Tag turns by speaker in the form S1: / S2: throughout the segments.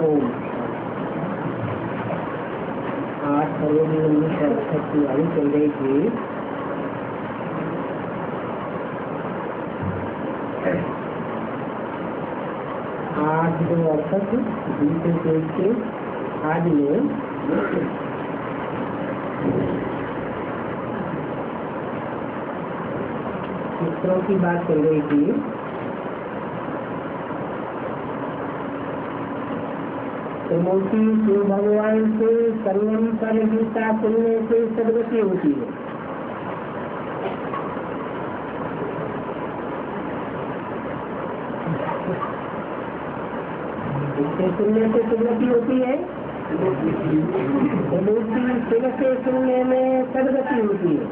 S1: ओम। 8 फरवरी 1968 चल रही थी। आज 2 अगस्त दूसरे पेज के आज में चित्रों की बात चल रही थी। त्रिमूर्ति शिव भगवान से संगम पर गीता सुनने से सदगति होती है। इससे सुनने से सदगति होती है। त्रिमूर्ति शिव से सुनने में सदगति होती है।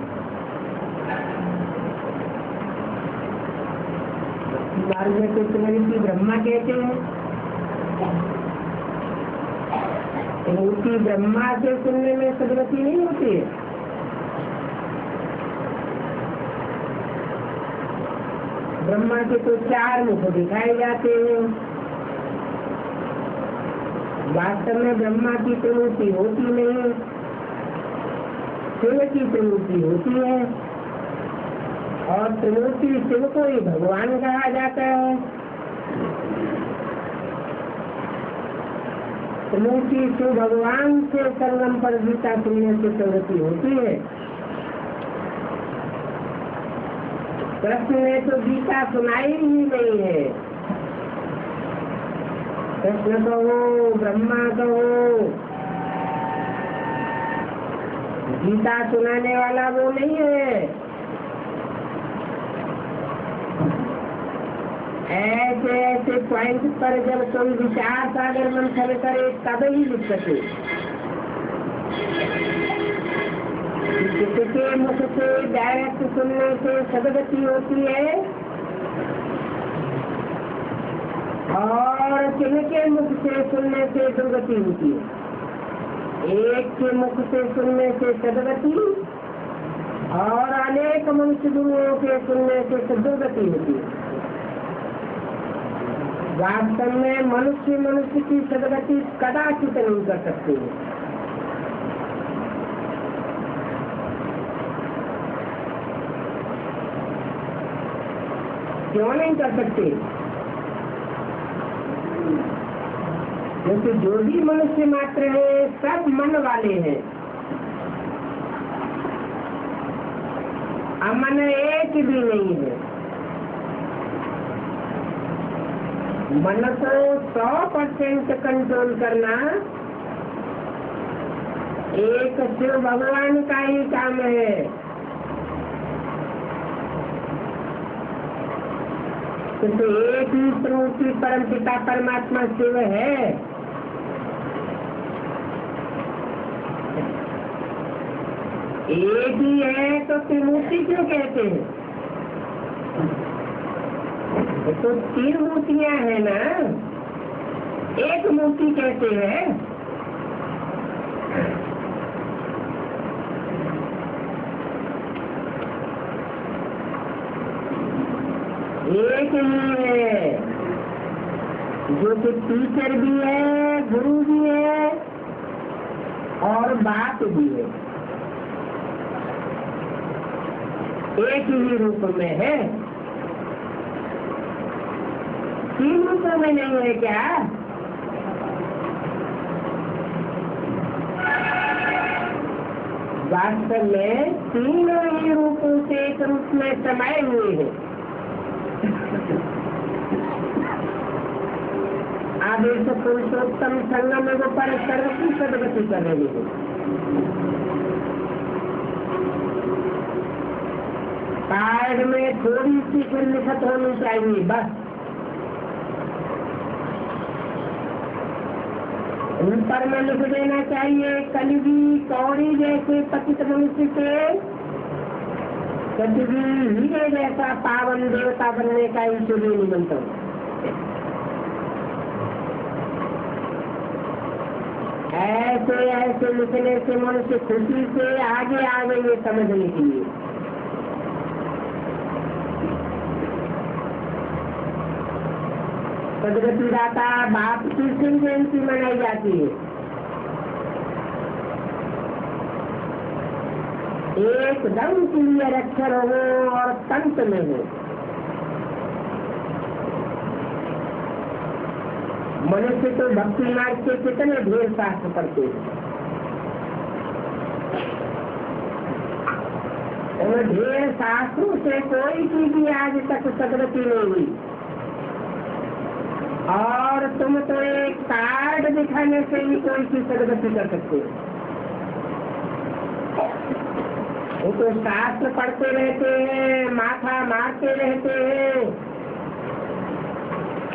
S1: मार्ग में तो त्रिमूर्ति ब्रह्मा कहते हैं। त्रिमूर्ति ब्रह्मा से सुनने में सदगति नहीं होती है। ब्रह्मा के तो 4 मुख दिखाए जाते हैं। वास्तव में ब्रह्मा की त्रिमूर्ति होती नहीं, शिव की त्रिमूर्ति होती है। और त्रिमूर्ति शिव को ही भगवान कहा जाता है। त्रिमूर्ति शिव भगवान से संगम पर गीता सुनने से सदगति होती है। कृष्ण ने तो गीता सुनाई ही नहीं है। कृष्ण कहो, ब्रह्मा कहो, गीता सुनाने वाला वो नहीं है। ऐसे ऐसे पॉइंट पर जब कोई विचार सागर मंथन करे तब ही लिख सके। किसी के मुख से डायरेक्ट सुनने से सदगति होती है और किनके मुख से सुनने से दुर्गति होती है। एक के मुख से सुनने से सदगति और अनेक मनुष्य गुरुओं के सुनने से दुर्गति होती है। वास्तव में मनुष्य की सदगति कदाचित नहीं कर सकते हैं। क्यों नहीं कर सकते? क्योंकि जो भी मनुष्य मात्र है सब मन वाले हैं। अमन एक भी नहीं है। मन को 100% कंट्रोल करना एक शिव भगवान का ही काम है। क्योंकि एक ही त्रिमूर्ति परम पिता परमात्मा शिव है। एक ही है तो त्रिमूर्ति क्यों कहते हैं? तो 3 मूर्तियां हैं ना, एक मूर्ति कहते हैं। एक ही है जो कि टीचर भी है, गुरु भी है और बाप भी है। एक ही रूप में है। 3 रूपों में नहीं है क्या? वास्तव में तीनों ही रूपों से एक रूप में समाये हुए हैं। आदेश पुरुषोत्तम संगम में वो पर सर्व की सदगति कर रहे हैं। कार्ड में थोड़ी सी लिखत होनी चाहिए बस। उन पर में लिख देना चाहिए कलिबी कौड़ी जैसे पतित मनुष्य से कभी भी हीरे जैसा पावन देवता बनने का ईश्वरीय निमंत्रण। ऐसे ऐसे लिखने से मनुष्य खुशी से आगे आगे ये समझने के लिए। सदगति दाता बाप की सिंह जयंती मनाई जाती है। एकदम क्लियर अक्षर हो और तंत में हो। मनुष्य तो भक्ति मार्ग के कितने ढेर शास्त्र पढ़ते हैं, और ढेर शास्त्रों से कोई चीज भी आज तक सदगति नहीं हुई। और तुम तो एक कार्ड दिखाने से ही कोई चीज सदगति कर सकते हो। वो तो शास्त्र पढ़ते रहते हैं, माथा मारते रहते हैं,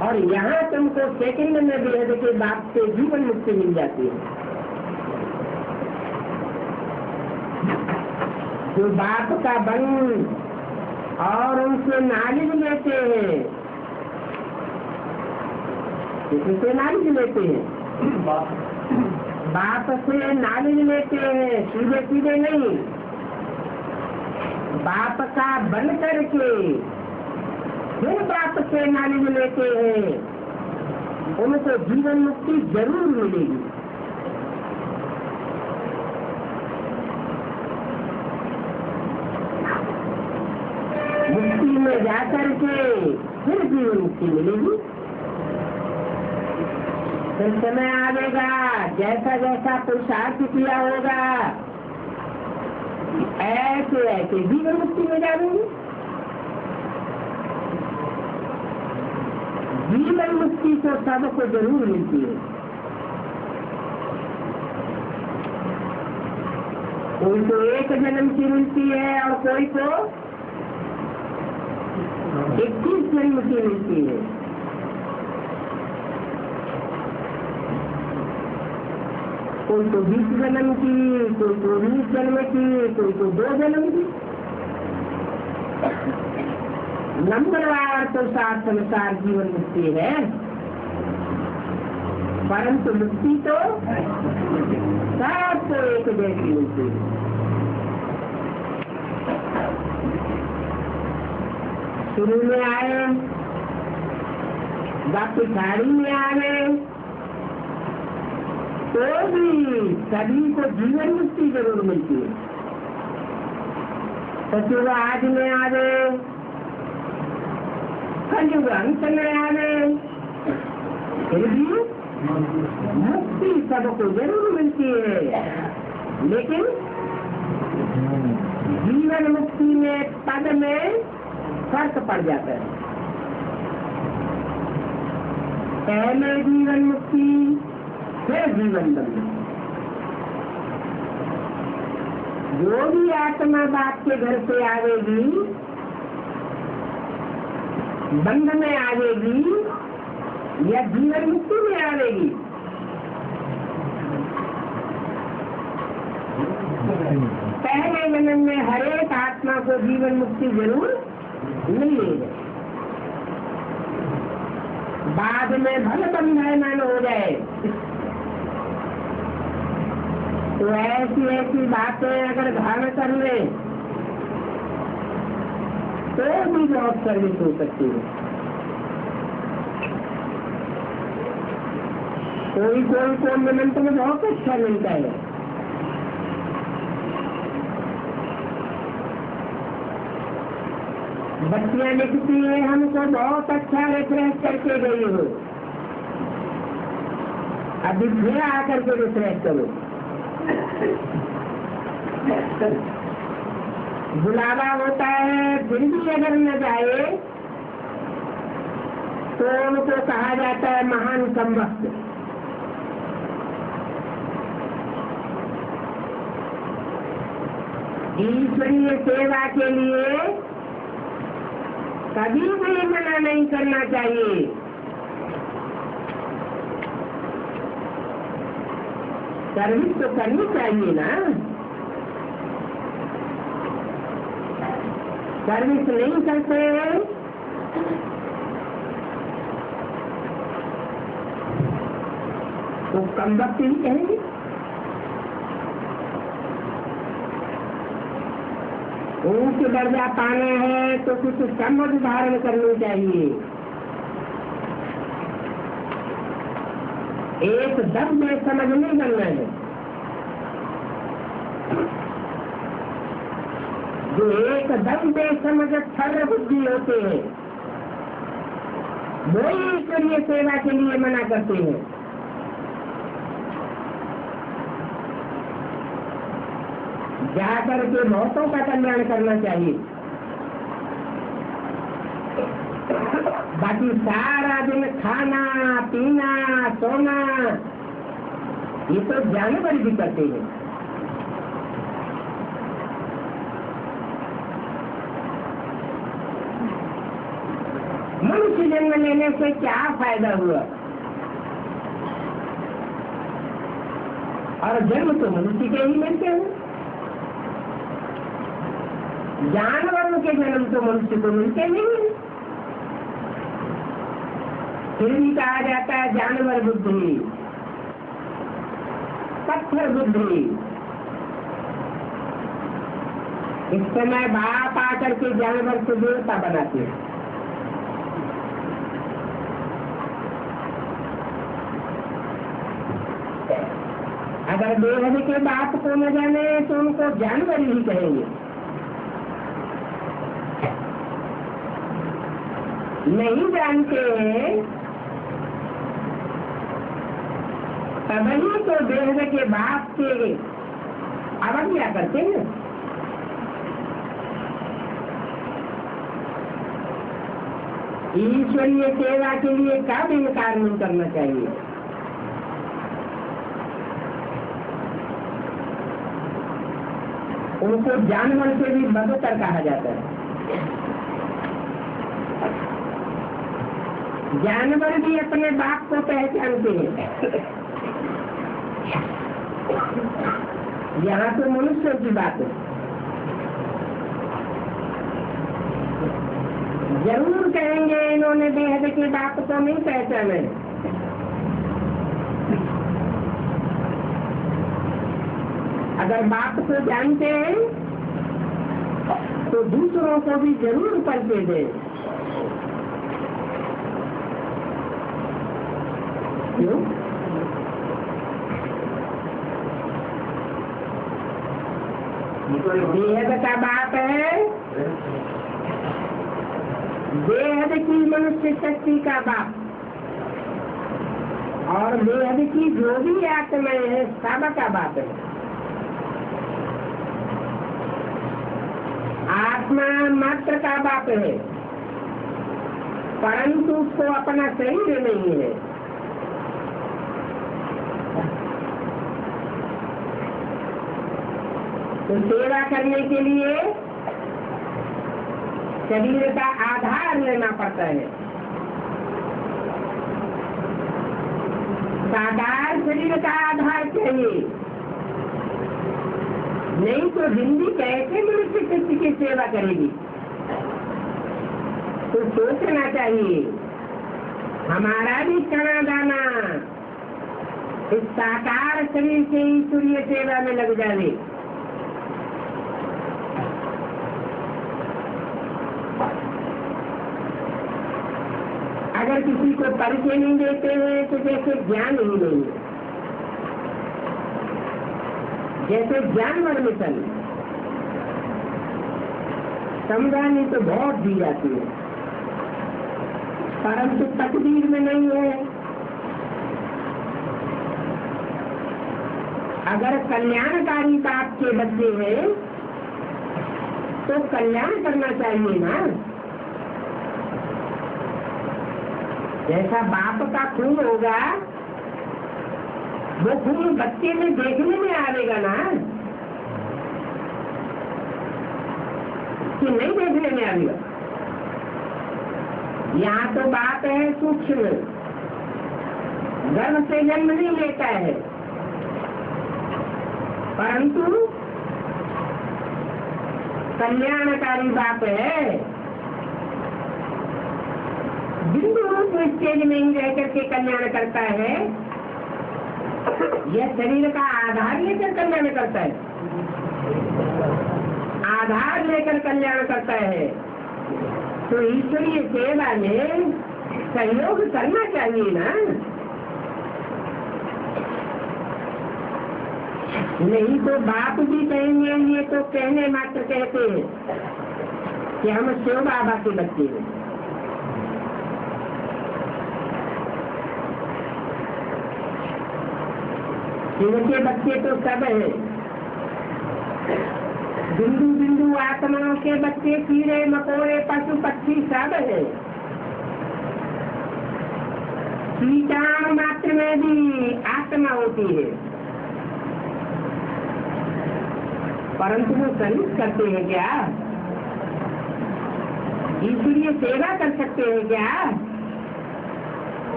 S1: और यहाँ तुमको सेकंड में भी है कि बाप से जीवन मुक्ति मिल जाती है। जो बाप का बन और उनसे नालिज लेते हैं, किससे नालिज लेते हैं? बाप से नालिज लेते हैं, सीधे सीधे नहीं, बाप का बन करके फिर बाप से नालिज लेते हैं, उनको जीवन मुक्ति जरूर मिलेगी। मुक्ति में जाकर के फिर जीवन मुक्ति मिलेगी। फिर समय आएगा, जैसा जैसा पुरुषार्थ किया होगा ऐसे ऐसे जीवन मुक्ति में जाएंगे। जीवन मुक्ति तो सबको जरूर मिलती है। कोई तो एक जन्म की मिलती है और कोई को 21 जन्म की मिलती है। कोई तो 20 जन्म की, कोई तो 20 जन्म की, कोई तो 2 जन्म की। नंबरवार तो साथ अनुसार जीवन मुक्ति है, परंतु मुक्ति तो सबको एक जैसी मिलती है। शुरू में आए, बाकी साड़ी में आ गए, तो भी सभी को जीवन मुक्ति जरूर मिलती है। सचुर आज में आ गए, कलयुग अंत में आ गए, फिर भी मुक्ति सबको जरूर मिलती है। लेकिन जीवन मुक्ति में पद में फर्क पड़ जाता है। पहले जीवन मुक्ति, फिर जीवन बंधन। जो भी आत्मा बाप के घर से आवेगी, बंध में आवेगी या जीवन मुक्ति में आवेगी, पहले जन्म में हर एक आत्मा को जीवन मुक्ति जरूर मिलेगी। बाद में भले बंधन हो जाए, तो ऐसी ऐसी बातें अगर धारण कर ले तो भी बहुत सर्विस हो सकती है। कोई कोई कॉम्बिनेंट में बहुत अच्छा मिलता है। बच्चियां लिखती है, हमको बहुत अच्छा रिफ्रेश करके गई हो, अभी फिर आकर के रिफ्रेश करो। बुलावा होता है, फिर भी अगर न जाए तो उनको कहा जाता है महान कमबख्त। ईश्वरीय सेवा के लिए कभी भी मना नहीं करना चाहिए। सर्विस तो करनी चाहिए ना। सर्विस नहीं करते हैं तो कमबख्त ही कहेंगे। ऊंच दर्जा पाना है तो कुछ समझ धारण करनी चाहिए। एकदम बेसमझ नहीं बनना है। जो एकदम बेसमझ सर्व बुद्धि होते हैं वो ईश्वरीय सेवा के लिए मना करते हैं। जाकर के बहुतों का कल्याण करना चाहिए, बाकी सारा दिन खाना पीना सोना ये तो जानवर भी करते हैं। मनुष्य जन्म लेने से क्या फायदा हुआ? और जन्म तो मनुष्य के ही मिलते हैं, जानवरों के जन्म तो मनुष्य को मिलते नहीं है। फिर भी कहा जाता है जानवर बुद्धि, पत्थर बुद्धि। इस समय बाप आकर के जानवर को देवता बनाते हैं। अगर देवता के बाप को न जाने तो उनको जानवर ही कहेंगे। नहीं जानते हैं तभी तो देह के बाप के अवज्ञा करते हैं। ईश्वरीय सेवा के लिए कब इनकार नहीं करना चाहिए। उनको जानवर से भी बदतर कहा जाता है। जानवर भी अपने बाप को पहचानते हैं। यहाँ तो मनुष्यों की बात है। जरूर कहेंगे इन्होंने बेहद के बाप को नहीं पहचाने। अगर बाप को जानते हैं तो दूसरों को भी जरूर परिचय दे। क्यों? बेहद का बाप है, बेहद की मनुष्य शक्ति का बाप, और बेहद की जो भी आत्माएं है सब का बाप है। आत्मा मात्र का बाप है, परंतु उसको अपना शरीर नहीं है। तो सेवा करने के लिए शरीर का आधार लेना पड़ता है। साकार शरीर का आधार चाहिए, नहीं तो हिंदी कैसे मनुष्य किसी की सेवा करेगी। तो सोचना चाहिए हमारा भी कणा दाना इस साकार शरीर से ईश्वरीय सेवा में लग जाए। अगर किसी को परिचय नहीं देते हैं तो जैसे ज्ञान ही नहीं है, जैसे जानवर मिशन समझाने तो बहुत दी जाती है, परंतु तकदीर में नहीं है। अगर कल्याणकारी बाप के बच्चे हैं तो कल्याण करना चाहिए ना। जैसा बाप का खून होगा वो खून बच्चे में देखने में आएगा ना, कि नहीं देखने में आएगा। यहाँ तो बात है सूक्ष्म, गर्भ से जन्म नहीं लेता है, परंतु कल्याणकारी बाप है। बिंदु रूप स्टेज में ही रह करके कल्याण करता है। यह शरीर का आधार लेकर कल्याण करता है, आधार लेकर कल्याण करता है। तो ईश्वरीय सेवा में सहयोग करना चाहिए ना। नहीं तो बाप भी कहेंगे, ये तो कहने मात्र कहते हैं कि हम शिव बाबा के बच्चे हैं। शिव के बच्चे तो सब है, बिंदु बिंदु आत्माओं के बच्चे, कीड़े मकोड़े पशु पक्षी सब है। कीटाणु मात्र में भी आत्मा होती है, परंतु वो सर्विस करते हैं क्या? ईश्वरीय सेवा कर सकते हैं क्या?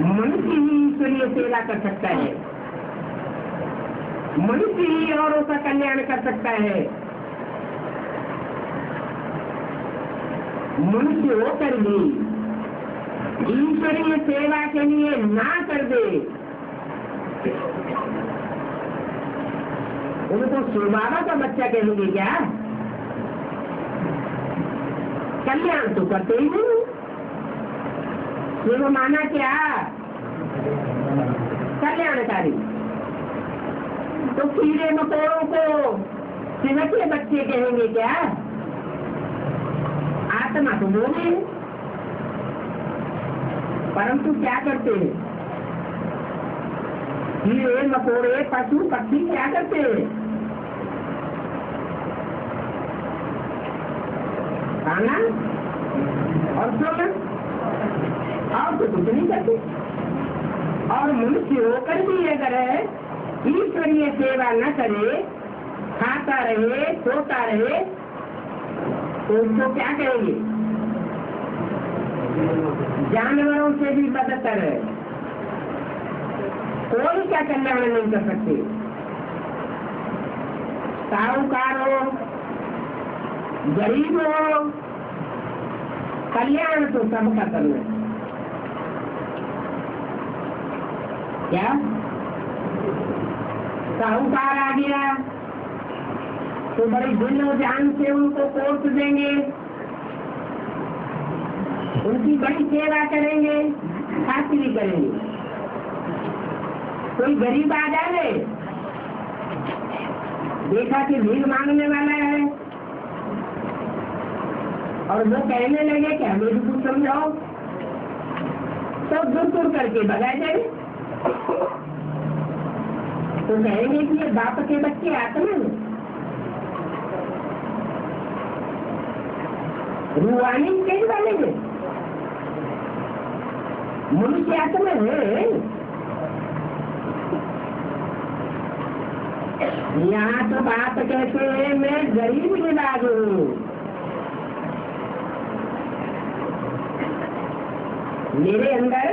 S1: मनुष्य ही ईश्वरीय सेवा कर सकता है, मनुष्य ही औरों का कल्याण कर सकता है। मनुष्य होकर भी ईश्वरीय सेवा के लिए ना कर दे, उनको शिव बाबा का बच्चा कहेंगे क्या? कल्याण तो करते ही नहीं। शिव माना क्या? कल्याणकारी। तो कीड़े मकोड़ों को शिव के बच्चे कहेंगे क्या? आत्मा तो वो है, परंतु क्या करते हैं? कीड़े मकोड़े पशु पक्षी क्या करते हैं? खाना और सोना, और तो कुछ नहीं करते। और मनुष्य होकर भी अगर ईश्वरीय सेवा न करे, खाता रहे सोता रहे, तो उसको क्या कहेंगे? जानवरों से भी बदतर है, कोई क्या कल्याण नहीं कर सकते। साहूकार हो, गरीब हो, कल्याण तो सबका करना है। क्या साहूकार आ गया तो बड़ी दिल और जान से उनको कोर्स देंगे, उनकी बड़ी सेवा करेंगे, खातिरी करेंगे। कोई गरीब आ जाए, देखा कि भीख मांगने वाला है, और वो कहने लगे कि हमें भी कुछ समझाओ, तो दूर दूर करके भगा जाए। तो कहेंगे कि ये बाप के बच्चे आत्मा है, रूहानी स्टेज वाले हैं, मनुष्य आत्मा है। यहाँ तो बाप कहते हैं मैं गरीब निवाज हूँ, मेरे अंदर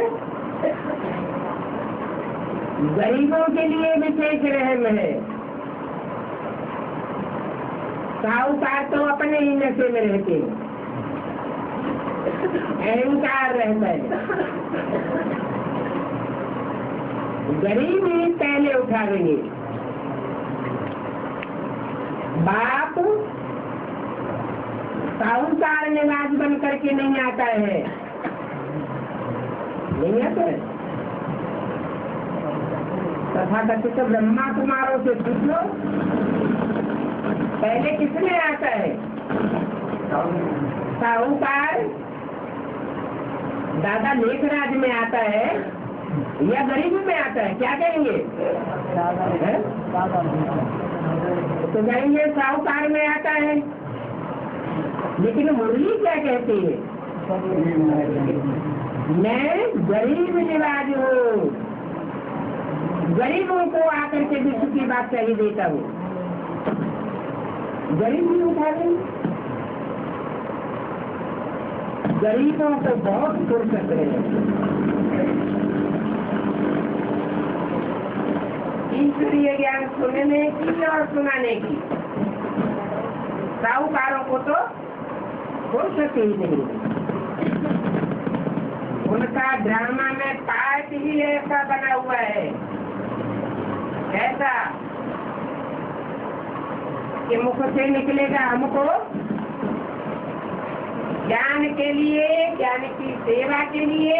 S1: गरीबों के लिए विशेष रहम है। साहूकार तो अपने ही नशे में रहते, अहंकार रहता है, गरीब ही पहले उठावेंगे। बाप साहूकार निवाज बन करके नहीं आता है, नहीं आता है। तथा कथित ब्रह्मा कुमारों से पूछ लो, पहले किसमें आता है? साहूकार दादा लेखराज में आता है या गरीबी में आता है? क्या कहेंगे? तो कहेंगे साहूकार में आता है। लेकिन मुरली क्या कहती है? मैं गरीब निवाज हूँ, गरीबों को आकर के विश्व की बात चाहिए देता हूँ। गरीब भी उठा दें, गरीबों को बहुत फुर्सत है ईश्वरीय ज्ञान सुनने की और सुनाने की। साहूकारों को तो फुर्सत ही नहीं, उनका ड्रामा में पार्ट ही ऐसा बना हुआ है, ऐसा कि मुख से निकलेगा हमको ज्ञान के लिए, ज्ञान की सेवा के लिए,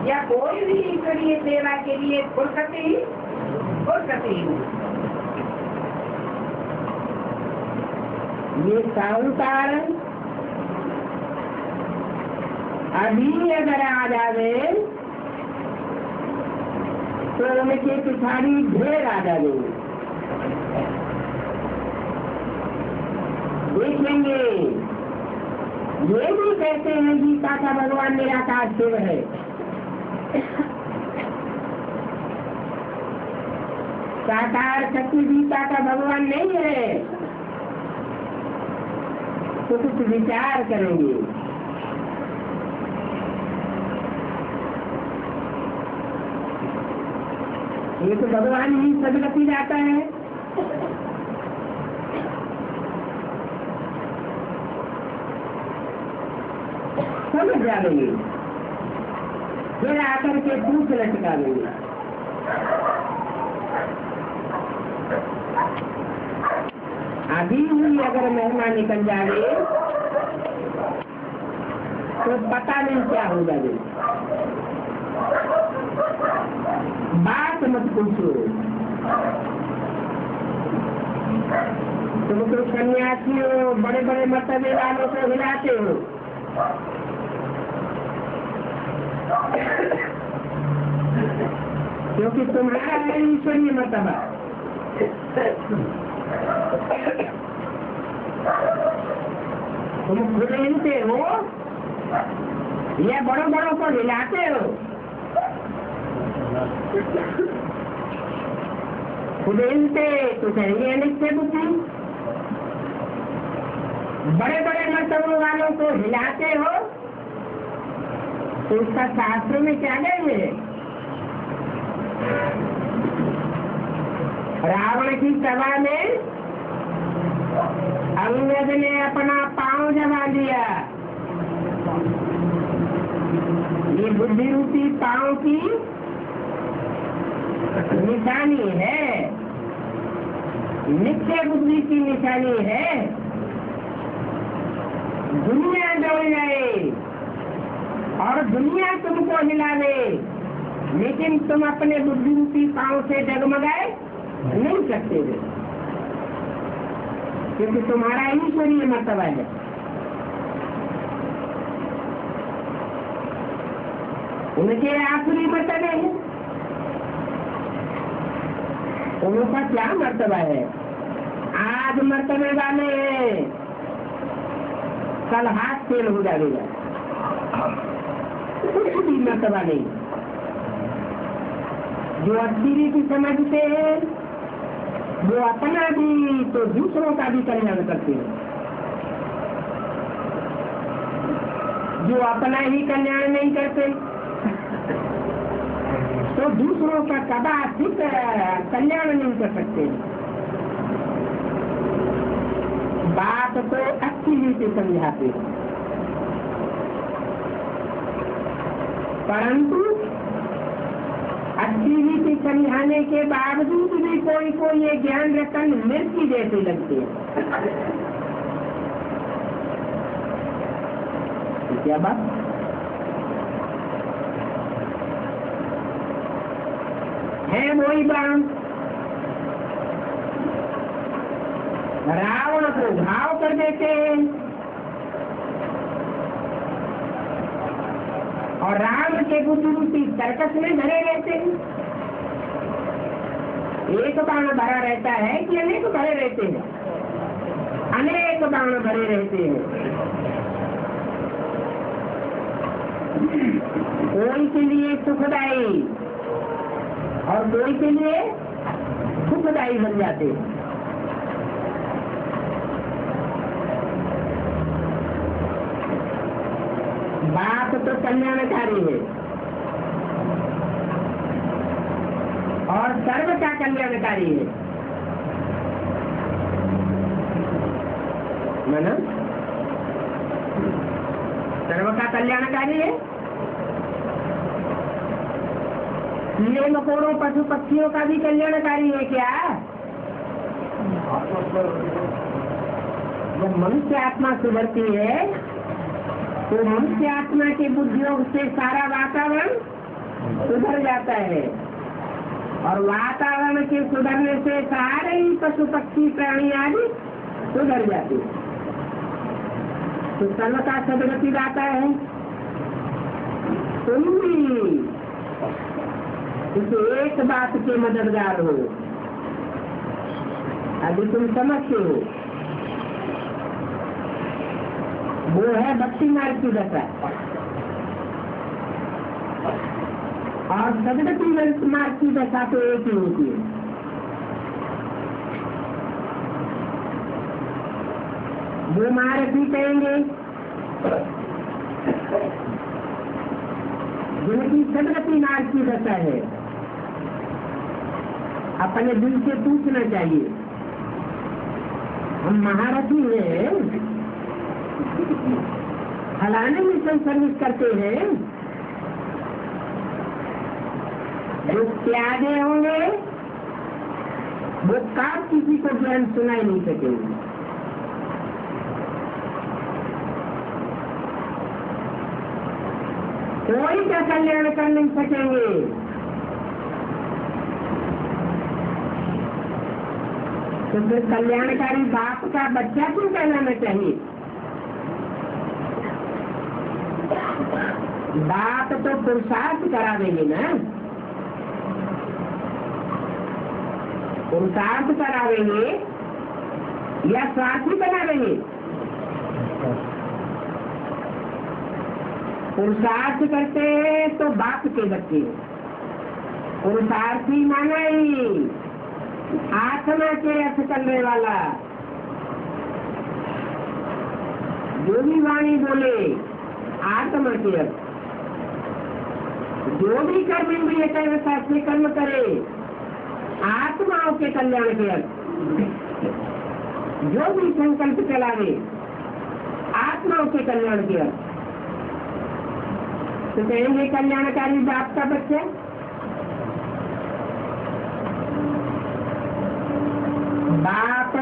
S1: या कोई भी ईश्वरीय सेवा के लिए फुर्सत ही और गतिहीन। ये संसार अभी अगर आ जावे तो उनके पिछाड़ी ढेर आ जावे। देखेंगे ये भी कहते हैं गीता का भगवान निराकार शिव है। साकार शक्ति गीता का भगवान नहीं है। तो कुछ विचार करेंगे। ये तो भगवान ही सदगति जाता है। समझ जाएंगे, फिर आकर के पूछ लटका देंगे। अभी हुई अगर महिमा निकल जाए तो पता नहीं क्या हो जाए। बात मत पूछो। तुम तो सन्यासी हो, बड़े बड़े मर्तबे वालों को हिलाते हो। क्योंकि तुम्हारा है ईश्वरीय मर्तबा। तुम खुद हिलते हो या बड़ों बड़ों को हिलाते हो? खुद हिलते तो चाहिए निश्चय बुद्धि। बड़े बड़े मर्तबों वालों को हिलाते हो तो उसका शास्त्र में क्या है? रावण की सभा में अंगद ने अपना पांव जमा दिया। ये बुद्धि रूपी पांव की निशानी है, नित्य बुद्धि की निशानी है। दुनिया दौड़ जाए और दुनिया तुमको हिलावे, लेकिन तुम अपने बुद्धि रूपी पांव से डगमगाए नहीं सकते थे, क्योंकि तुम्हारा ईश्वरीय मर्तबा है। उनके आखिरी मर्तबे हैं। उनका क्या मर्तबा है? आज मर्तबे वाले हैं, कल हाथ फेल हो जाएगा। कुछ भी मर्तबा नहीं। जो अच्छी रीति समझते हैं वो अपना भी तो दूसरों का भी कल्याण करते हैं। जो अपना ही कल्याण नहीं करते तो दूसरों का कदाचित कल्याण नहीं कर सकते। बात तो अच्छी रीति समझाते हैं, परंतु अच्छी रीति समझाने के बावजूद भी कोई को ये ज्ञान रतन मिर्ची जैसे लगते हैं। क्या बात है? वही बाण रावण को घाव कर देते हैं और राम के बुद्धि सर्कस में भरे रहते हैं। एक बाण भरा रहता है कि अनेक भरे रहते हैं? अनेक बाण भरे रहते हैं। कोई के लिए सुखदायी और कोई के लिए दुखदायी बन जाते हैं। बात तो कल्याणकारी है और सर्व का कल्याणकारी है। माना सर्व का कल्याणकारी है। कीड़े मकोड़ों पशु पक्षियों का भी कल्याणकारी है क्या? जब मनुष्य आत्मा सुधरती है तो मनुष्य आत्मा के बुद्धियों से सारा वातावरण सुधर जाता है और वातावरण के सुधरने से सारे ही पशु पक्षी प्राणी आदि सुधर जाते हैं। तो सर्व का सदगति गाता है। तुम भी इस एक बात के मददगार हो। अभी तुम समझते हो, वो है भक्ति मार्ग की दशा और सदगति मार्ग की दशा तो एक ही होती है। वो महारथी कहेंगे जिनकी सदगति मार्ग की दशा है, अपने दिल से पूछना चाहिए, हम महारथी हैं, फलाने मिशन सर्विस करते हैं, जो त्यागे होंगे वो कब किसी को ज्ञान सुनाई नहीं सकेंगे। कोई का कल्याण कर नहीं सकेंगे। तो फिर कल्याणकारी बाप का बच्चा क्यों कहलाना चाहिए? बाप तो पुरुषार्थ करावेंगे ना, पुरुषार्थ करावेंगे या स्वार्थी बनावेंगे? पुरुषार्थ करते हैं तो बाप के बच्चे, पुरुषार्थी माना ही आत्मा के अर्थ करने वाला, जो भी वाणी बोले आत्मा के अर्थ, जो भी कर्म इंद्रिय से कर्म करे आत्माओं के कल्याण के अर्थ, जो भी संकल्प चलावे आत्माओं के कल्याण के अर्थ। तो कहेंगे कल्याणकारी बाप का बच्चा। बाप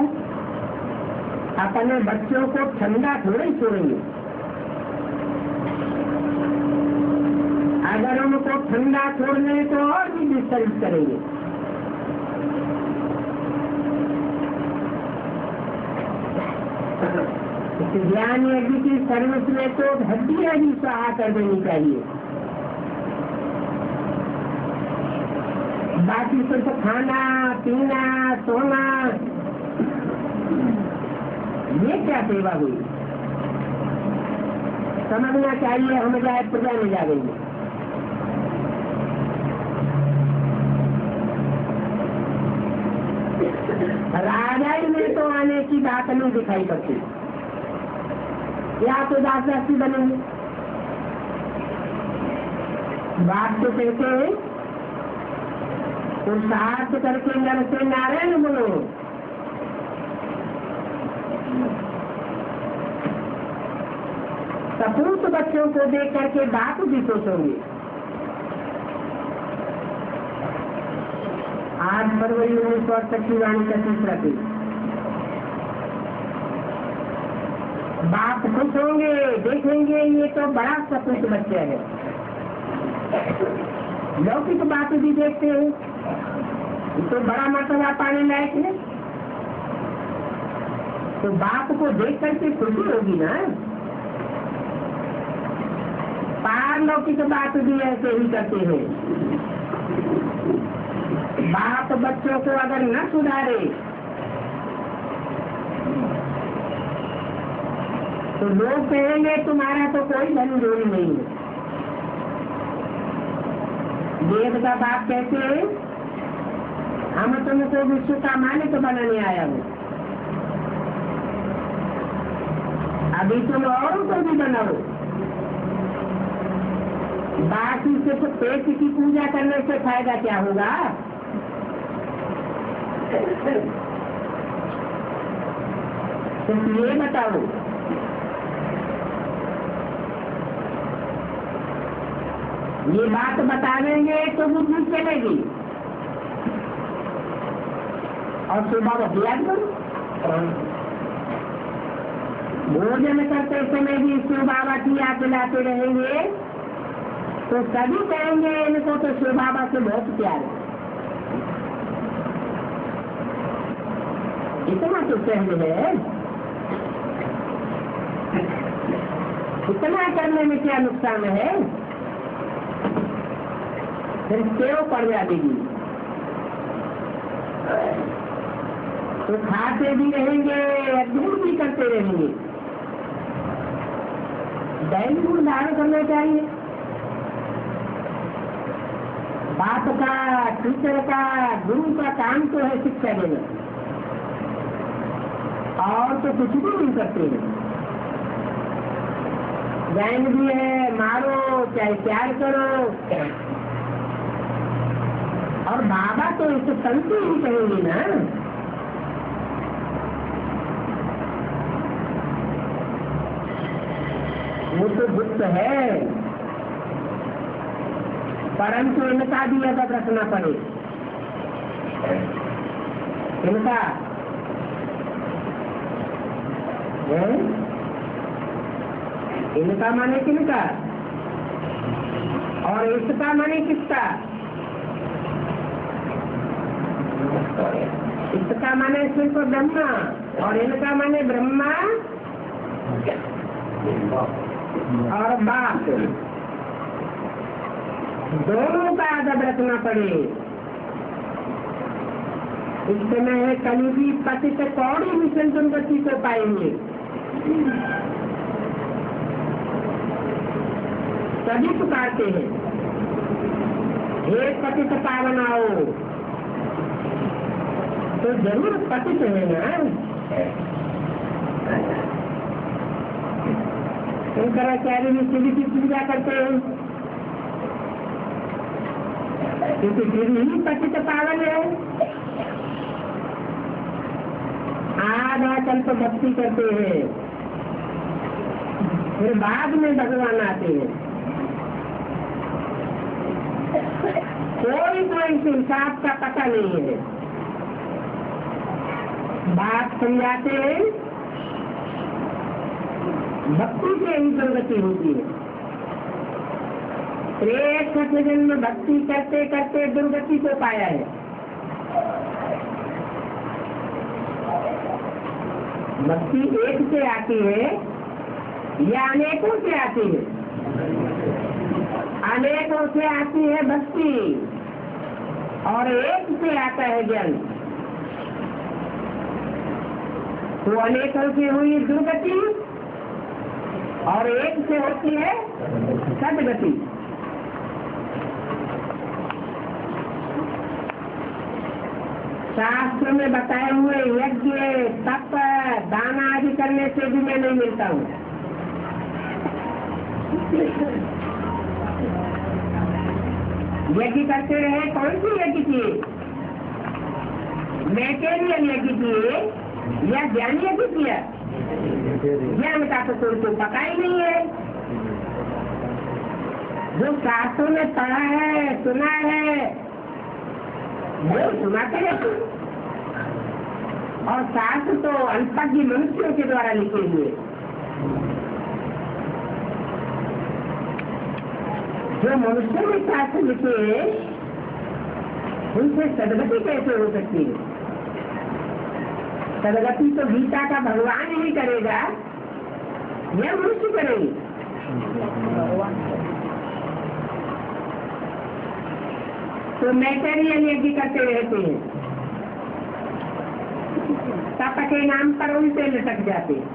S1: अपने बच्चों को ठंडा थोड़े ही छोड़ेंगे। अगर उनको ठंडा छोड़ने तो और भी डिस्टर्ब करेंगे। ज्ञान यज्ञ की सर्विस में तो हड्डी हड्डी स्वाहा कर देनी चाहिए, बाकी सिर्फ खाना पीना सोना, ये क्या सेवा हुई? समझना चाहिए हम जाए प्रजा में जाएंगे। राजाई में तो आने की बात नहीं दिखाई पड़ती, या तो दासी बनेंगे। बात तो कहते हैं पुरुषार्थ करके नर से नारायण बोलो। सपूत बच्चों को देख करके बाप भी सोचोगे। 8 फरवरी 1968 की वाणी का तीसरा पेज। बाप खुश होंगे, देखेंगे ये तो बड़ा सपूत बच्चा है। लौकिक बात भी देखते हैं, ये तो बड़ा मर्तबा पाने लायक है। तो बाप को देख करके खुशी होगी ना। पारलौकिक बात भी ऐसे ही करते हैं। बाप बच्चों को अगर न सुधारे तो लोग कहेंगे तुम्हारा तो कोई धन जोड़ी नहीं है। वेद का बाप कहते हैं हम तुमको विश्व का मालिक बनाने आया हूँ, अभी तुम और को भी बनाओ। बाकी सिर्फ पेट की पूजा करने से फायदा क्या होगा? सिर्फ ये बताओ, ये बात बता देंगे तो बुद्धि चलेगी। और सुबह याद करो, भोजन करते समय भी शिव बाबा की याद दिलाते रहेंगे तो सभी कहेंगे इनको तो शिव बाबा से बहुत प्यार है। इतना तो सहज है, इतना करने में क्या नुकसान है? फिर क्यों पड़ जाएगी? तो खाते भी रहेंगे, अध्ययन भी करते रहेंगे। दैनिक गुण धारण करना चाहिए। बाप का, टीचर का, गुरु का काम तो है शिक्षा देना, और तो कुछ भी नहीं करते हैं। ज्ञान भी है, मारो चाहे प्यार करो, और बाबा तो इसे संत ही कहेंगे ना। वो तो गुप्त है, परंतु इनका भी अदब रखना पड़े। इनका है? इनका माने किनका, और इसका माने किसका? इसका माने सिर्फ ब्रह्मा, और इनका माने ब्रह्मा और बाप, दोनों का अदब रखना पड़े। इस समय है कलियुगी पतित कौड़ी मिशन दुर्गति को पाएंगे। सभी पुकारते हैं, हे पतित पावन आओ, तो जरूर पतित है ना। शंकराचार्य भी शिव की पूजा करते हैं, क्योंकि शिव ही पतित पावन है। आधा कल्प भक्ति करते हैं, फिर बाद में भगवान आते हैं। कोई हिसाब का पता नहीं है। बात समझाते हैं, भक्ति से ही दुर्गति होती है। एक जन्म भक्ति करते करते दुर्गति को पाया है। भक्ति एक से आती है या अनेकों से आती है? अनेकों से आती है भक्ति, और एक से आता है ज्ञान। तो अनेकों से हुई दुर्गति, और एक से होती है सदगति। शास्त्र में बताए हुए यज्ञ, तप, दान आदि करने से भी मैं नहीं मिलता हूँ। यज्ञ करते रहे, कौन सी यज्ञ किए? मैटेरियल यज्ञ किए या ज्ञान यज्ञ किया? ज्ञान का तो कोई तो पता ही नहीं है। जो शास्त्रों में पढ़ा है, सुना है, वो सुनाते रहते, और शास्त्र तो अल्पज्ञ मनुष्यों के द्वारा लिखे हुए। जो मनुष्य में शास्त्र लिखे, उनसे सदगति कैसे हो सकती है? सदगति तो गीता का भगवान ही करेगा या मनुष्य करेंगे? तो मैटेरियल यज्ञ करते रहते हैं, तप के नाम पर उल्टे लटक जाते हैं,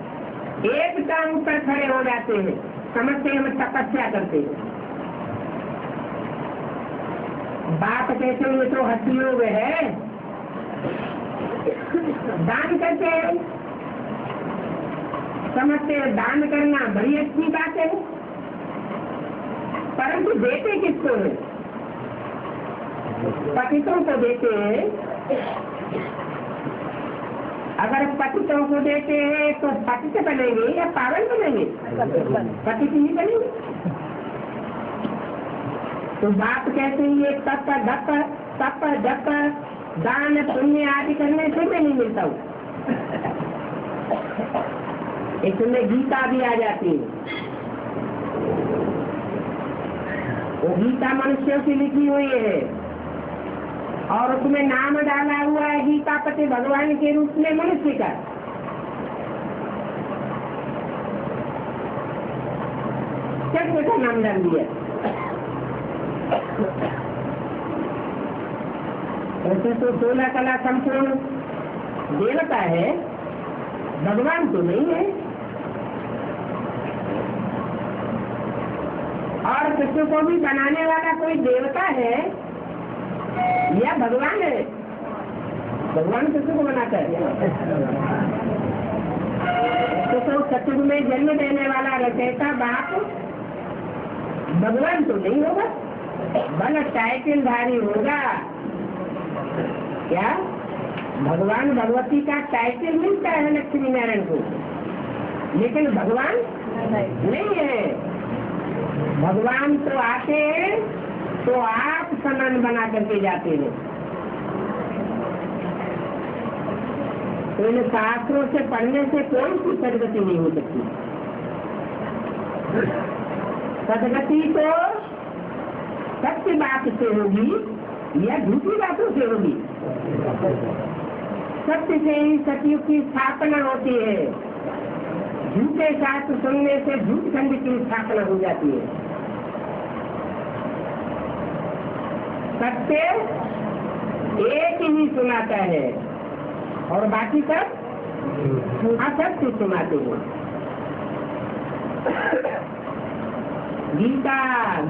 S1: एक टांग पर खड़े हो जाते हैं, समझते हम तपस्या करते हैं। बात कहते हैं ये तो हंसी योग है, दान करते हैं, समझते हैं दान करना बड़ी अच्छी बात है, परंतु देते किसको है? पतितों को देते हैं। अगर पतितों को देते हैं तो पतित बनेंगे या पावन बनेंगे? पतित ही बनेंगे। तो बात कहते हैं ये तप जप दान पुण्य आदि करने से मैं नहीं मिलता हूँ। इसमें गीता भी आ जाती है। वो गीता मनुष्यों की लिखी हुई है, और उसमें नाम डाला हुआ है गीतापति भगवान के रूप में मनुष्य का। कृष्ण का नाम डाल दिया। ऐसे तो 16 कला संपूर्ण देवता है, भगवान तो नहीं है। और कृष्ण को भी बनाने वाला कोई देवता है या भगवान है? भगवान कृष्ण को बनाता है। तो सतयुग में जन्म देने वाला रचयिता बाप भगवान तो नहीं होगा, बल टाइटल धारी होगा। क्या भगवान भगवती का टाइटल मिलता है लक्ष्मी नारायण को, लेकिन भगवान नहीं है। भगवान तो आते हैं तो आप समान बना करके जाते हैं। तो इन शास्त्रों से पढ़ने से कोई सी सदगति नहीं हो सकती। सदगति तो सत्य बात से होगी या झूठी बातों से होगी। सत्य से ही सतयुग की स्थापना होती है। झूठे शास्त्र सुनने से झूठ खंड की स्थापना हो जाती है। सत्य एक ही सुनाता है और बाकी सब असत्य सुनाते हैं। गीता,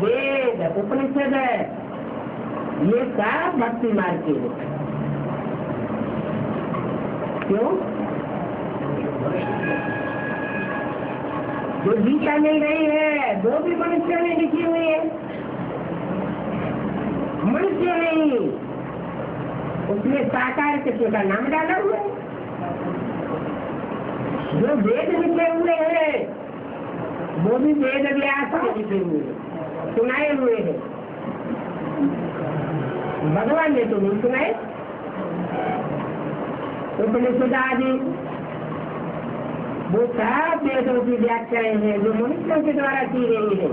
S1: वेद, उपनिषद ये सब भक्ति मार्ग के हैं। क्यों? जो गीता मिल रही है वो भी मनुष्य ने लिखी हुई है, मनुष्य नहीं, उसमें साकार कृष्ण का नाम डाला हुआ है। जो वेद लिखे हुए हैं वो भी वेद व्यास के लिखे हुए हैं, सुनाए हुए हैं। भगवान ने तो नहीं सुनाए। उपनिषद आदि वो सब वेदों की व्याख्याएं हैं जो मनुष्यों के द्वारा की गई है।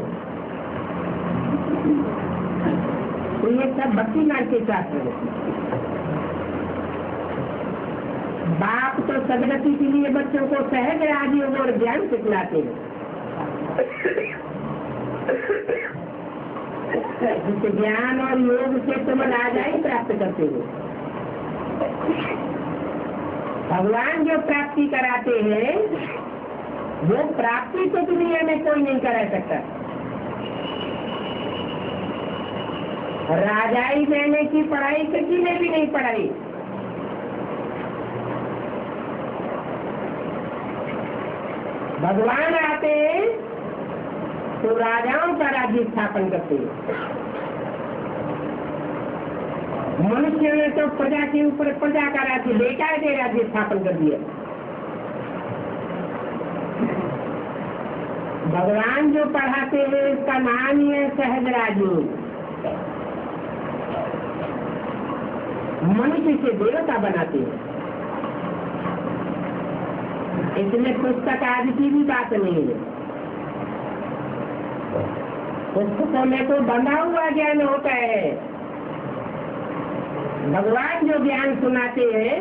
S1: तो ये सब भक्ति मार्ग के शास्त्र है। बाप तो सदगति के लिए बच्चों को सहज आदि और ज्ञान सिखलाते हैं, जिससे ज्ञान और योग से तुम राजाई प्राप्त करते हो। भगवान जो प्राप्ति कराते हैं वो प्राप्ति तो दुनिया में कोई नहीं करा सकता। राजाई देने की पढ़ाई किसी ने भी नहीं पढ़ाई। भगवान आते तो राजाओं का राज्य स्थापन करते हैं। मनुष्य ने तो प्रजा के ऊपर प्रजा का राज्य बेकायदे राज्य स्थापन कर दिया। भगवान जो पढ़ाते हैं इसका नाम ही है सहज राजयोग। मनुष्य से देवता बनाते हैं। इसमें पुस्तक आदि की भी बात नहीं है। पुस्तकों में तो बंधा हुआ ज्ञान होता है। भगवान जो ज्ञान सुनाते हैं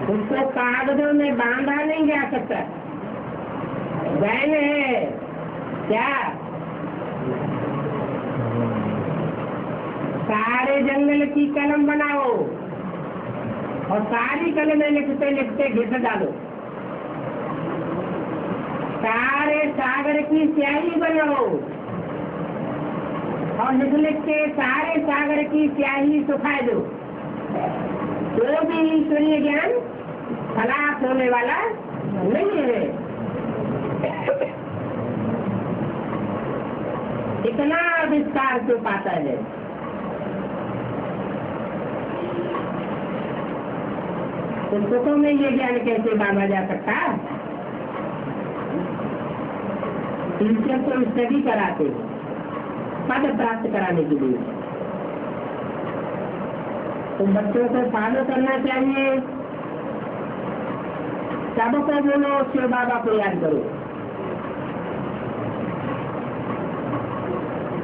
S1: उसको कागजों में बांधा नहीं जा सकता। वैन है क्या? सारे जंगल की कलम बनाओ और सारी कलमें लिखते लिखते घिस डालो। सारे सागर की स्याही बनाओ और लिख लिख के सारे सागर की स्याही सुखा दो, तो भी ईश्वरीय ज्ञान खलास होने वाला नहीं है। इतना विस्तार क्यों पाता है? पुस्तकों में ये ज्ञान कैसे बांधा जा सकता है? टीचर को स्टडी कराते हैं पद प्राप्त कराने के लिए, तो बच्चों को फॉलो करना चाहिए। सबको बोलो शिव बाबा को याद करो।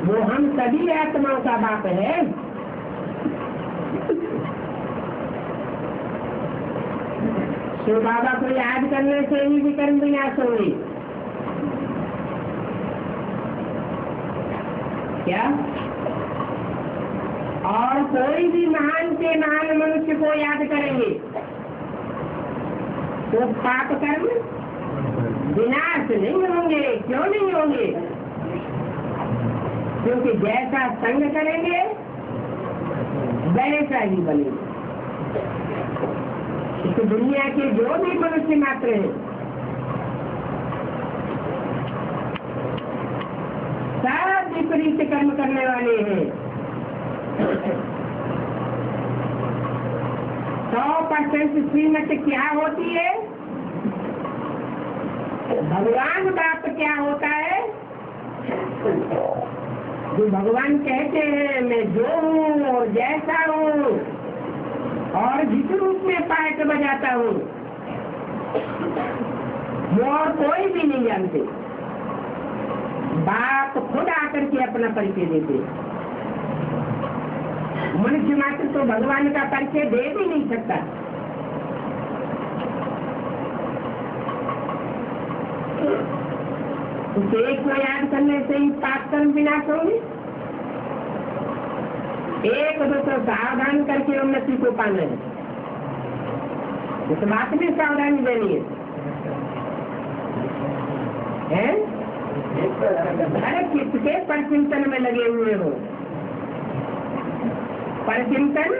S1: वो हम सभी आत्माओं का बाप है। तो बाबा को याद करने से ही विकर्म विनाश होंगे। क्या? और कोई भी महान से महान मनुष्य को याद करेंगे तो पाप कर्म विनाश नहीं होंगे। क्यों नहीं होंगे? क्योंकि जैसा संग करेंगे वैसा ही बनेंगे। तो दुनिया के जो भी मनुष्य मात्र हैं सब विपरीत कर्म करने वाले हैं। 100% श्रीमत क्या होती है? भगवान बाप क्या होता है? जो भगवान कहते हैं मैं जो हूँ और जैसा हूँ और जिस रूप में पायक बजाता हूँ वो और कोई भी नहीं जानते। बाप खुद आकर के अपना परिचय देते। मनुष्य मात्र तो भगवान का परिचय दे भी नहीं सकता। तो एक को याद करने से ही पाप कर्म विनाश होंगे। एक दो को सावधान करके उन्नति को पाना है। इस बात में सावधानी देनी है? अरे किसके परचिंतन में लगे हुए हो? परचिंतन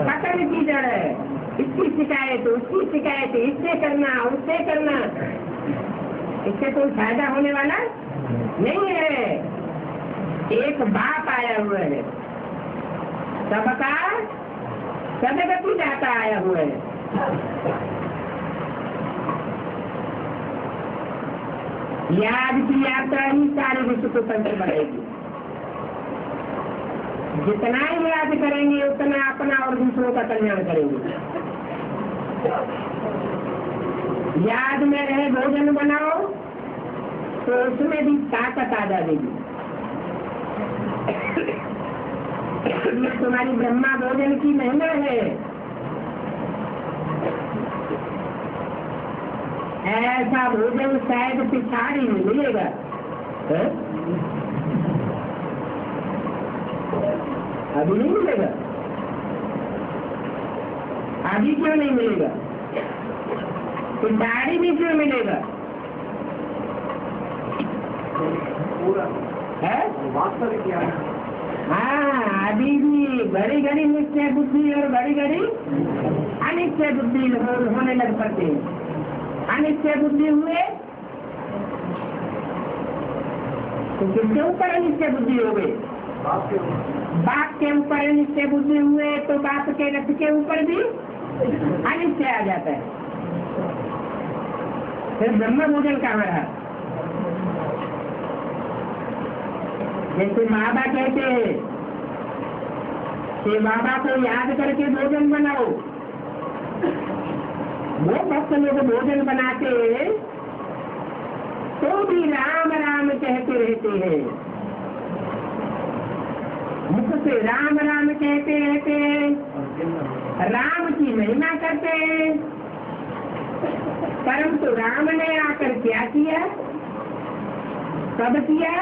S1: पकड़ की जड़ है। इसकी शिकायत उसकी शिकायत, इससे करना उससे करना, इससे कोई फायदा होने वाला नहीं है। एक बाप आया हुआ है, सबका सदगति दाता आया हुआ है। याद की यात्रा ही सारे विश्व को तंत्र बढ़ेगी। जितना ही याद करेंगे उतना अपना और दूसरों का कल्याण करेंगे। याद में रहे भोजन बनाओ तो उसमें भी ताकत आ जाएगी। तुम्हारी ब्रह्मा भोजन की महिमा है। ऐसा भोजन शायद पिछाड़ी में मिलेगा। अभी नहीं मिलेगा। अभी क्यों नहीं मिलेगा? पिछाड़ी भी क्यों मिलेगा? है वास्तविक क्या है? हाँ, अभी भी घड़ी घड़ी निश्चय बुद्धि और घड़ी घड़ी अनिश्चय बुद्धि होने लग पड़ते हैं। अनिश्चय बुद्धि हुए तो किसके ऊपर अनिश्चय बुद्धि हो गई? बाप के ऊपर अनिश्चय बुद्धि हुए तो बाप के रथ के ऊपर भी अनिश्चय आ जाता है। फिर ब्रह्म भोजन कहाँ रहा? जैसे बाबा कहते हैं कि बाबा को याद करके भोजन बनाओ। वो भक्त लोग भोजन बनाते हैं तो भी राम राम कहते रहते हैं। मुख से राम राम कहते रहते हैं, राम की महिमा करते हैं। परंतु राम ने आकर क्या किया, कब किया,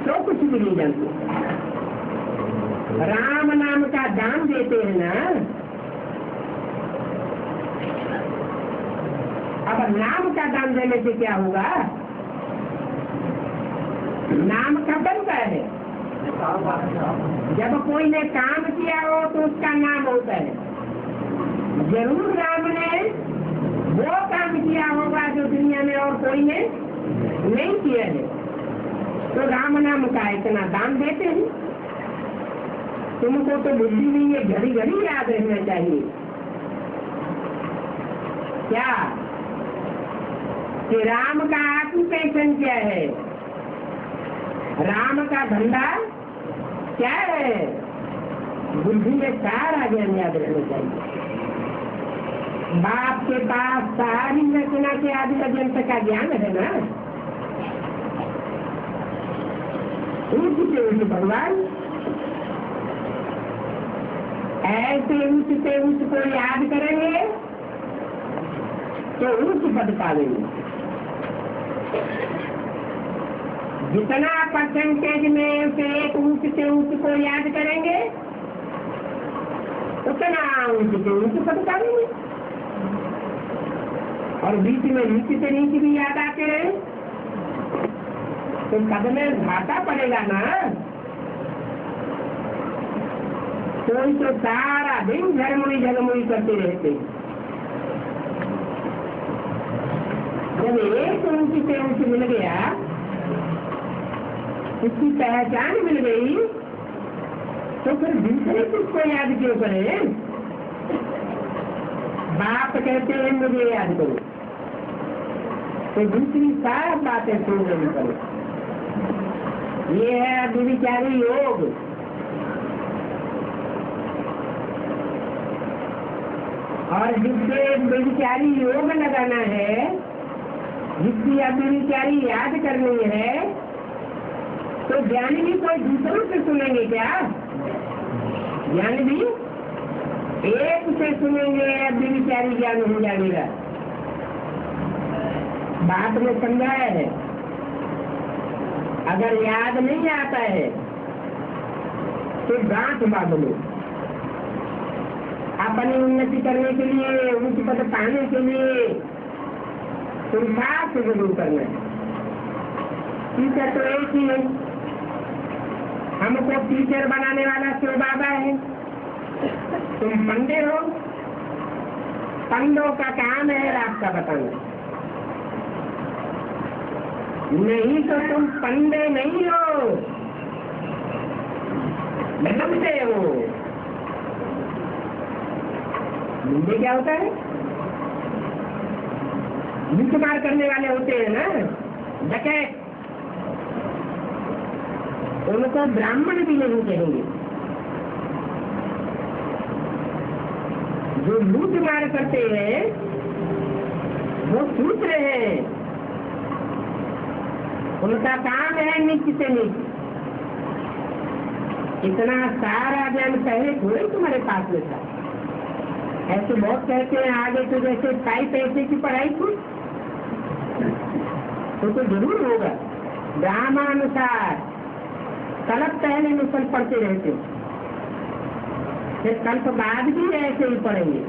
S1: तो कुछ भी नहीं जानते। राम नाम का दान देते हैं ना। अब नाम का दान देने से क्या होगा? नाम कब बनता है? जब कोई ने काम किया हो तो उसका नाम होता है। जरूर राम ने वो काम किया होगा जो दुनिया में और कोई ने नहीं किया है, तो राम नाम का इतना दान देते हैं। तुमको तो बुद्धि नहीं है, घड़ी घड़ी याद रहना चाहिए। क्या कि राम का ऑक्यूपेशन क्या है, राम का धंधा क्या है? बुद्धि में सारा ज्ञान याद रहना चाहिए। बाप के पास सारी रचना के आदि पर्यंत का ज्ञान है ना। ऊँच से ऊँच भगवान, ऐसे ऊँच से ऊँच को याद करेंगे तो ऊंच पद पावेंगे। जितना परसेंटेज में उसे एक ऊंच से ऊंच को याद करेंगे उतना ऊंच से ऊंच पद पावेंगे। और बीच में नीचे से नीचे भी याद आते रहे तो पद में घाटा पड़ेगा ना। कोई तो सारा दिन झरमुड़ी झरमुड़ी करते रहते, जब एक ऊंची से ऊंची मिल गया, उसकी पहचान मिल गई, तो फिर दूसरे किसको याद क्यों करें? बाप कहते हैं मुझे याद करो, तो दूसरी सारी बातें सुन लेनी करो। ये है व्यभिचारी योग। और जिससे व्यभिचारी योग लगाना है, जिसकी व्यभिचारी याद करनी है, तो ज्ञान भी कोई दूसरों से सुनेंगे क्या? ज्ञान भी एक से सुनेंगे, व्यभिचारी ज्ञान हो जाएगा। बात में समझाया है। अगर याद नहीं आता है तो गांठ बांध लो। अपनी उन्नति करने के लिए, उच्च पद पाने के लिए पुरुषार्थ जरूर करना है। टीचर तो एक ही है, हमको टीचर बनाने वाला शिव बाबा है। तुम पंडे हो, पंडों का काम है रास्ता बताना, नहीं तो तुम पंडे नहीं हो, लंबे हो। लंबे क्या होता है? लूटमार करने वाले होते हैं ना, डकैत। उनको ब्राह्मण भी नहीं कहेंगे। जो लूटमार करते हैं वो शूद्र हैं। उनका काम है नीचे से नीचे। इतना सारा ज्ञान पहले थोड़े तुम्हारे पास में था। ऐसे बहुत कहते हैं आगे तो जैसे पाई पैसे की पढ़ाई थी, तो जरूर होगा। ग्रामानुसार कल्प पहले मिसल पढ़ते रहते, फिर कल्प बाद भी ऐसे ही पढ़ेंगे।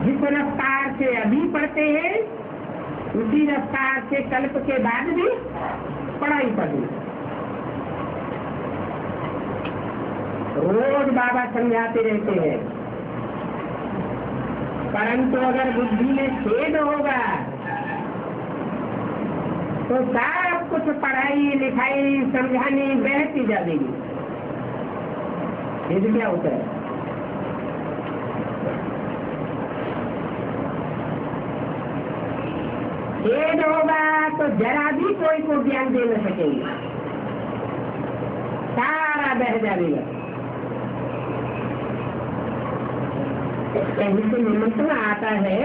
S1: जिस रफ्तार से अभी पढ़ते हैं उसी रफ्तार से कल्प के बाद भी पढ़ाई पढ़ी। रोज बाबा समझाते रहते हैं, परंतु अगर बुद्धि में छेद होगा तो सब कुछ पढ़ाई लिखाई समझानी बहती जाएगी। छेद क्या होता है? छेद होगा तो जरा भी कोई को ज्ञान दे न सकेंगे, सारा बह जाएगा। कहीं से निमंत्रण आता है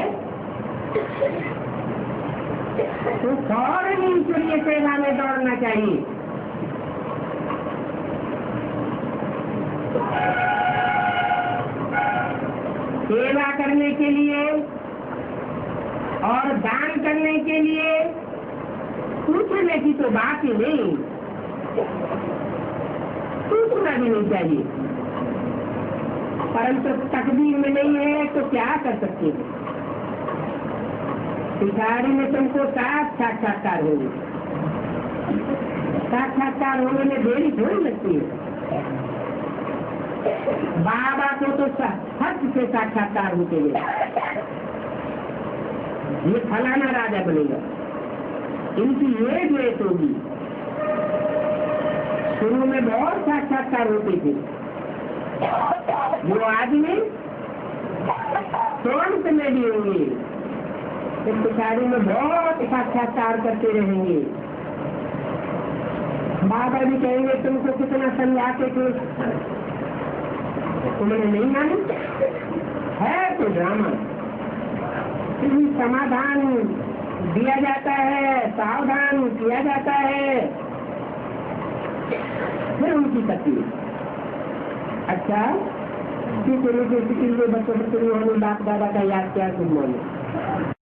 S1: तो फौरन ईश्वरीय सेवा में दौड़ना चाहिए। सेवा करने के लिए और दान करने के लिए पूछने की तो बात ही नहीं, पूछना भी नहीं चाहिए। परंतु तकदीर में नहीं है तो क्या कर सकते हैं? भिखारी में तुमको साक्षात्कार होगी, साक्षात्कार होने में देरी थोड़ी लगती है। बाबा को तो हद से साक्षात्कार होते हुए ये फलाना राजा बनेगा, इनकी ये द्वेष होगी। शुरू में बहुत साक्षात्कार होते थे, वो आदमी तुरंत में भी होंगे, इस भिखारी में बहुत साक्षात्कार करते रहेंगे। बाबा भी कहेंगे तुमको कितना समझाते थे, तुमने नहीं मानी है तो ड्रामा। समाधान दिया जाता है, सावधान किया जाता है, फिर उनकी तकलीफ। अच्छा ठीक है, बच्चों से शुरू होने बाप दादा का याद किया। Good morning.